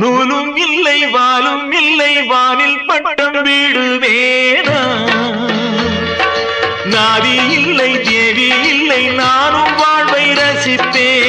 நூலும் இல்லை வாலும் இல்லை வானில் பட்டம் விடுவேனா நாதி இல்லை தேவி இல்லை நானும் வாழ்வை ரசிப்பேன்